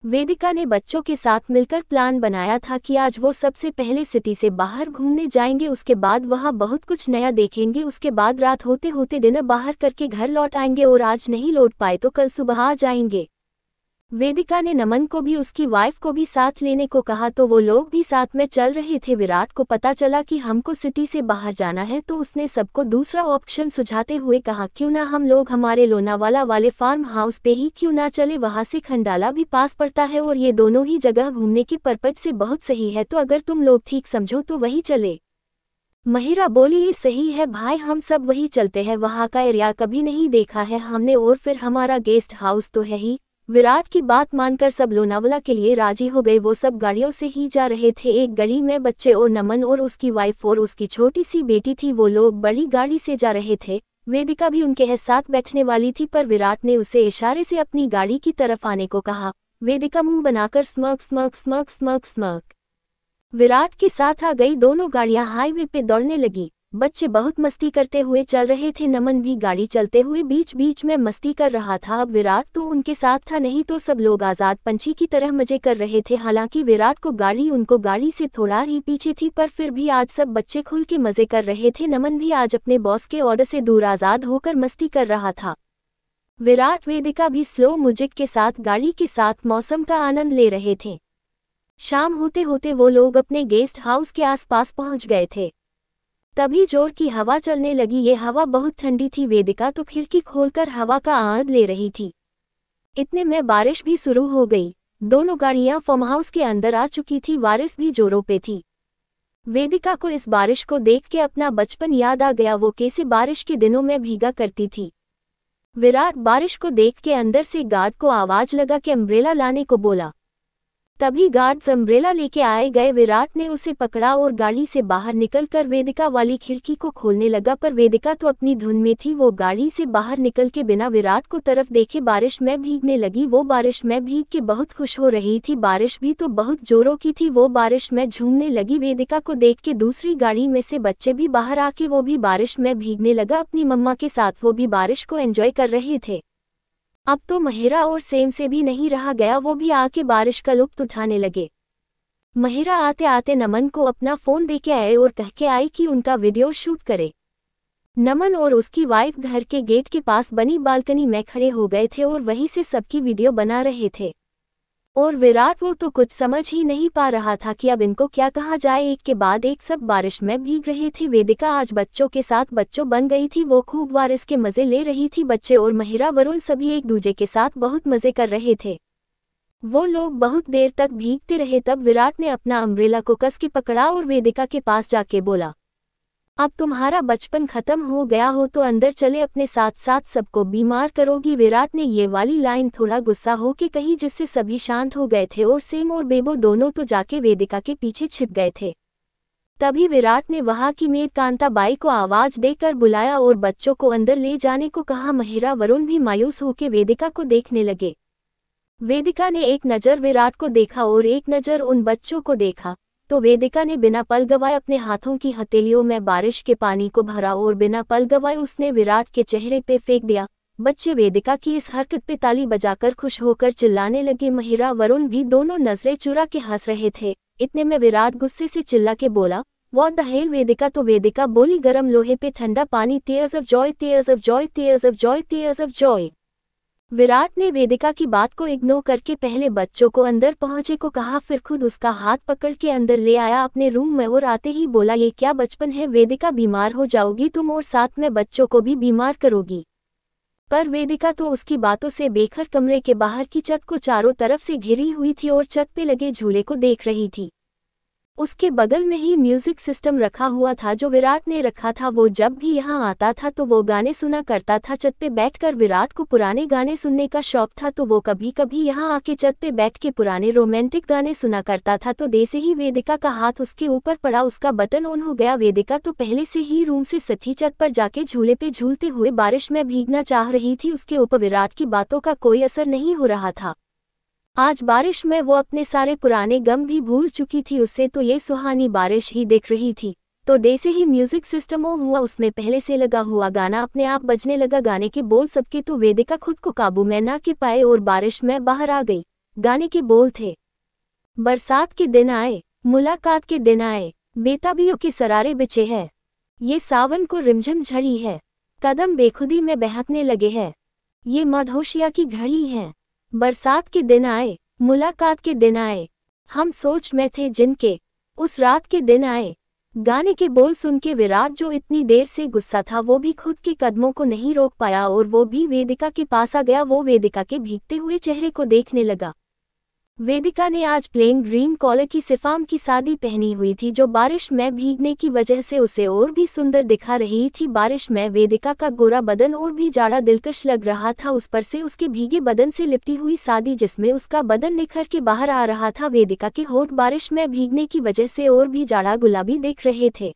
वेदिका ने बच्चों के साथ मिलकर प्लान बनाया था कि आज वो सबसे पहले सिटी से बाहर घूमने जाएंगे, उसके बाद वहाँ बहुत कुछ नया देखेंगे, उसके बाद रात होते होते डिनर बाहर करके घर लौट आएंगे और आज नहीं लौट पाए तो कल सुबह आ जाएंगे। वेदिका ने नमन को भी उसकी वाइफ को भी साथ लेने को कहा तो वो लोग भी साथ में चल रहे थे। विराट को पता चला कि हमको सिटी से बाहर जाना है तो उसने सबको दूसरा ऑप्शन सुझाते हुए कहा, क्यों ना हम लोग हमारे लोनावाला वाले फार्म हाउस पे ही क्यों ना चले, वहां से खंडाला भी पास पड़ता है और ये दोनों ही जगह घूमने के पर्पज से बहुत सही है, तो अगर तुम लोग ठीक समझो तो वही चले। महिरा बोली, ये सही है भाई, हम सब वही चलते हैं, वहाँ का एरिया कभी नहीं देखा है हमने और फिर हमारा गेस्ट हाउस तो है ही। विराट की बात मानकर सब लोनावला के लिए राजी हो गए। वो सब गाड़ियों से ही जा रहे थे। एक गाड़ी में बच्चे और नमन और उसकी वाइफ और उसकी छोटी सी बेटी थी। वो लोग बड़ी गाड़ी से जा रहे थे। वेदिका भी उनके साथ बैठने वाली थी पर विराट ने उसे इशारे से अपनी गाड़ी की तरफ आने को कहा। वेदिका मुंह बनाकर smirk smirk smirk smirk smirk Virat के साथ आ गई। दोनों गाड़ियां हाईवे पे दौड़ने लगी। बच्चे बहुत मस्ती करते हुए चल रहे थे। नमन भी गाड़ी चलते हुए बीच बीच में मस्ती कर रहा था। अब विराट तो उनके साथ था, नहीं तो सब लोग आजाद पंछी की तरह मजे कर रहे थे। हालांकि विराट को गाड़ी उनको गाड़ी से थोड़ा ही पीछे थी पर फिर भी आज सब बच्चे खुल के मजे कर रहे थे। नमन भी आज अपने बॉस के ऑर्डर से दूर आजाद होकर मस्ती कर रहा था। विराट वेदिका भी स्लो म्यूजिक के साथ गाड़ी के साथ मौसम का आनंद ले रहे थे। शाम होते होते वो लोग अपने गेस्ट हाउस के आसपास पहुंच गए थे। तभी जोर की हवा चलने लगी। ये हवा बहुत ठंडी थी। वेदिका तो खिड़की खोलकर हवा का आनंद ले रही थी। इतने में बारिश भी शुरू हो गई। दोनों गाड़ियां फार्म हाउस के अंदर आ चुकी थी। बारिश भी जोरों पे थी। वेदिका को इस बारिश को देख के अपना बचपन याद आ गया। वो कैसे बारिश के दिनों में भीगा करती थी। विराट बारिश को देख के अंदर से गार्ड को आवाज लगा कि अम्ब्रेला लाने को बोला। तभी गार्ड्स अम्ब्रेला लेके आए गए। विराट ने उसे पकड़ा और गाड़ी से बाहर निकलकर वेदिका वाली खिड़की को खोलने लगा पर वेदिका तो अपनी धुन में थी। वो गाड़ी से बाहर निकल के बिना विराट को तरफ देखे बारिश में भीगने लगी। वो बारिश में भीग के बहुत खुश हो रही थी। बारिश भी तो बहुत जोरों की थी। वो बारिश में झूमने लगी। वेदिका को देख के दूसरी गाड़ी में से बच्चे भी बाहर आके वो भी बारिश में भीगने लगा अपनी मम्मा के साथ। वो भी बारिश को एंजॉय कर रहे थे। अब तो महिरा और सेम से भी नहीं रहा गया। वो भी आके बारिश का लुत्फ उठाने लगे। महिरा आते आते नमन को अपना फोन देके आए और कह के आई कि उनका वीडियो शूट करे। नमन और उसकी वाइफ घर के गेट के पास बनी बालकनी में खड़े हो गए थे और वहीं से सबकी वीडियो बना रहे थे। और विराट वो तो कुछ समझ ही नहीं पा रहा था कि अब इनको क्या कहा जाए। एक के बाद एक सब बारिश में भीग रहे थे। वेदिका आज बच्चों के साथ बच्चों बन गई थी। वो खूब बारिश के मजे ले रही थी। बच्चे और महिरा वरुण सभी एक दूजे के साथ बहुत मजे कर रहे थे। वो लोग बहुत देर तक भीगते रहे। तब विराट ने अपना अम्ब्रेला को कस के पकड़ा और वेदिका के पास जाके बोला, अब तुम्हारा बचपन खत्म हो गया हो तो अंदर चले, अपने साथ साथ सबको बीमार करोगी। विराट ने ये वाली लाइन थोड़ा गुस्सा हो के कही जिससे सभी शांत हो गए थे और सेम और बेबो दोनों तो जाके वेदिका के पीछे छिप गए थे। तभी विराट ने वहां की मेड कांताबाई को आवाज देकर बुलाया और बच्चों को अंदर ले जाने को कहा। महिरा वरुण भी मायूस होकर वेदिका को देखने लगे। वेदिका ने एक नज़र विराट को देखा और एक नज़र उन बच्चों को देखा तो वेदिका ने बिना पल गवाए अपने हाथों की हथेलियों में बारिश के पानी को भरा और बिना पल गवाए उसने विराट के चेहरे पे फेंक दिया। बच्चे वेदिका की इस हरकत पे ताली बजाकर खुश होकर चिल्लाने लगे। महिरा वरुण भी दोनों नजरें चुरा के हंस रहे थे। इतने में विराट गुस्से से चिल्ला के बोला, व्हाट द हेल वेदिका। तो वेदिका बोली, गरम लोहे पे ठंडा पानी, tears of Joy, tears of Joy, tears of Joy, tears of Joy. Virat ने वेदिका की बात को इग्नोर करके पहले बच्चों को अंदर पहुंचे को कहा, फिर खुद उसका हाथ पकड़ के अंदर ले आया अपने रूम में और आते ही बोला, ये क्या बचपन है वेदिका, बीमार हो जाओगी तुम और साथ में बच्चों को भी बीमार करोगी। पर वेदिका तो उसकी बातों से बेखर कमरे के बाहर की छत को चारों तरफ से घिरी हुई थी और छत पे लगे झूले को देख रही थी। उसके बगल में ही म्यूजिक सिस्टम रखा हुआ था जो विराट ने रखा था। वो जब भी यहाँ आता था तो वो गाने सुना करता था। छत पे बैठकर विराट को पुराने गाने सुनने का शौक था तो वो कभी कभी यहाँ आके छत पे बैठ के पुराने रोमांटिक गाने सुना करता था। तो जैसे ही वेदिका का हाथ उसके ऊपर पड़ा उसका बटन ऑन हो गया। वेदिका तो पहले से ही रूम से सटी छत पर जाके झूले पे झूलते हुए बारिश में भीगना चाह रही थी। उसके ऊपर विराट की बातों का कोई असर नहीं हो रहा था। आज बारिश में वो अपने सारे पुराने गम भी भूल चुकी थी। उससे तो ये सुहानी बारिश ही दिख रही थी। तो जैसे ही म्यूजिक सिस्टम ऑन हुआ उसमें पहले से लगा हुआ गाना अपने आप बजने लगा। गाने के बोल सबके तो वेदिका खुद को काबू में ना के पाए और बारिश में बाहर आ गई। गाने के बोल थे। बरसात के दिन आए, मुलाकात के दिन आए, बेताबियों के सरारे बिछे हैं। ये सावन को रिमझिम झड़ी है, कदम बेखुदी में बहकने लगे हैं। ये मदहोशिया की घड़ी है। बरसात के दिन आए, मुलाकात के दिन आए, हम सोच में थे जिनके, उस रात के दिन आए। गाने के बोल सुन के विराट जो इतनी देर से गुस्सा था वो भी खुद के कदमों को नहीं रोक पाया और वो भी वेदिका के पास आ गया। वो वेदिका के भीगते हुए चेहरे को देखने लगा। वेदिका ने आज प्लेन ग्रीन कॉलर की सिफाम की साड़ी पहनी हुई थी जो बारिश में भीगने की वजह से उसे और भी सुंदर दिखा रही थी। बारिश में वेदिका का गोरा बदन और भी जाड़ा दिलकश लग रहा था। उस पर से उसके भीगे बदन से लिपटी हुई साड़ी जिसमें उसका बदन निखर के बाहर आ रहा था। वेदिका के होंठ बारिश में भीगने की वजह से और भी जाड़ा गुलाबी दिख रहे थे।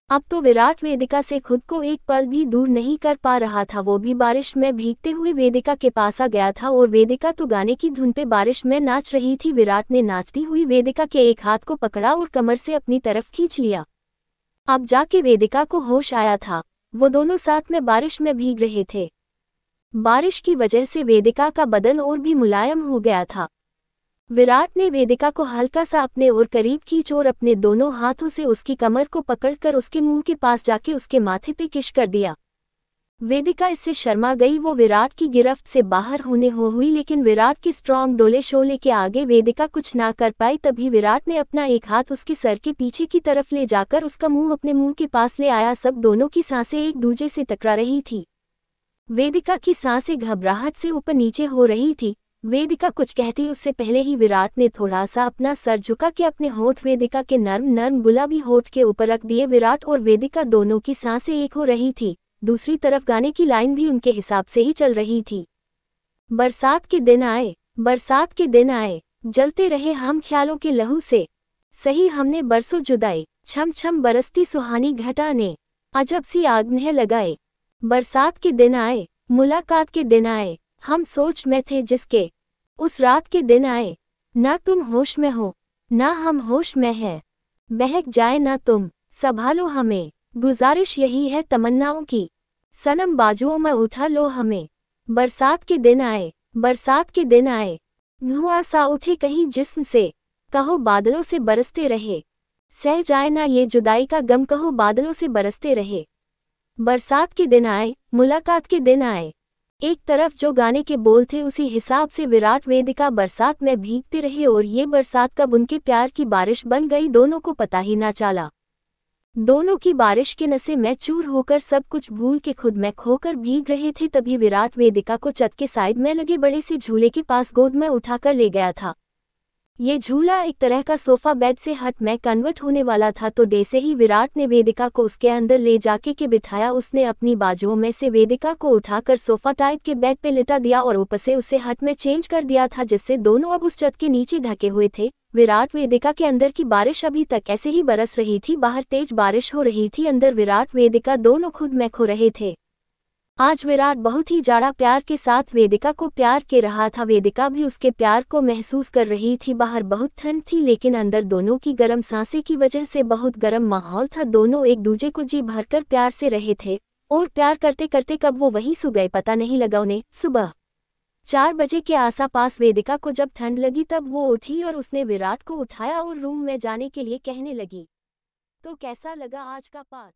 अब तो विराट वेदिका से खुद को एक पल भी दूर नहीं कर पा रहा था। वो भी बारिश में भीगते हुए वेदिका के पास आ गया था और वेदिका तो गाने की धुन पे बारिश में नाच रही थी। विराट ने नाचती हुई वेदिका के एक हाथ को पकड़ा और कमर से अपनी तरफ खींच लिया। अब जाके वेदिका को होश आया था। वो दोनों साथ में बारिश में भीग रहे थे। बारिश की वजह से वेदिका का बदन और भी मुलायम हो गया था। विराट ने वेदिका को हल्का सा अपने और करीब खींच और अपने दोनों हाथों से उसकी कमर को पकड़कर उसके मुंह के पास जाके उसके माथे पे किस कर दिया। वेदिका इससे शर्मा गई। वो विराट की गिरफ्त से बाहर होने हुई लेकिन विराट के स्ट्रॉन्ग डोले शोले के आगे वेदिका कुछ ना कर पाई। तभी विराट ने अपना एक हाथ उसके सर के पीछे की तरफ ले जाकर उसका मुंह अपने मुंह के पास ले आया। सब दोनों की सांसें एक दूसरे से टकरा रही थी। वेदिका की सांसें घबराहट से ऊपर नीचे हो रही थी। वेदिका कुछ कहती उससे पहले ही विराट ने थोड़ा सा अपना सर झुका के अपने होंठ वेदिका के नर्म नर्म गुलाबी होंठ के ऊपर रख दिए। विराट और वेदिका दोनों की सांसें एक हो रही थी। दूसरी तरफ गाने की लाइन भी उनके हिसाब से ही चल रही थी। बरसात के दिन आए, बरसात के दिन आए, जलते रहे हम ख्यालों के लहू से। सही हमने बरसों जुदाई, छम छम बरसती सुहानी घटा ने अजब सी आग में लगाए। बरसात के दिन आए, मुलाकात के दिन आए, हम सोच में थे जिसके, उस रात के दिन आए। ना तुम होश में हो, ना हम होश में हैं। बहक जाए ना तुम, संभालो हमें। गुजारिश यही है तमन्नाओं की, सनम बाजुओं में उठा लो हमें। बरसात के दिन आए, बरसात के दिन आए, धुआं सा उठे कहीं जिस्म से, कहो बादलों से बरसते रहे। सह जाए ना ये जुदाई का गम, कहो बादलों से बरसते रहे। बरसात के दिन आए, मुलाकात के दिन आए। एक तरफ जो गाने के बोल थे उसी हिसाब से विराट वेदिका बरसात में भीगते रहे और ये बरसात कब उनके प्यार की बारिश बन गई दोनों को पता ही ना चला। दोनों की बारिश के नशे में चूर होकर सब कुछ भूल के खुद में खोकर भीग रहे थे। तभी विराट वेदिका को छत के साइड में लगे बड़े से झूले के पास गोद में उठाकर ले गया था। ये झूला एक तरह का सोफा बेड से हट में कन्वर्ट होने वाला था। तो जैसे ही विराट ने वेदिका को उसके अंदर ले जाके के बिठाया उसने अपनी बाजुओं में से वेदिका को उठाकर सोफा टाइप के बेड पे लिटा दिया और ऊपर से उसे हट में चेंज कर दिया था जिससे दोनों अब उस छत के नीचे ढके हुए थे। विराट वेदिका के अंदर की बारिश अभी तक ऐसे ही बरस रही थी। बाहर तेज बारिश हो रही थी, अंदर विराट वेदिका दोनों खुद में खो रहे थे। आज विराट बहुत ही जाड़ा प्यार के साथ वेदिका को प्यार के रहा था। वेदिका भी उसके प्यार को महसूस कर रही थी। बाहर बहुत ठंड थी लेकिन अंदर दोनों की गर्म सांसें की वजह से बहुत गर्म माहौल था। दोनों एक दूसरे को जी भरकर प्यार से रहे थे और प्यार करते करते कब वो वहीं सो गए पता नहीं लगा उन्हें। सुबह 4 बजे के आसपास वेदिका को जब ठंड लगी तब वो उठी और उसने विराट को उठाया और रूम में जाने के लिए कहने लगी। तो कैसा लगा आज का पाठ?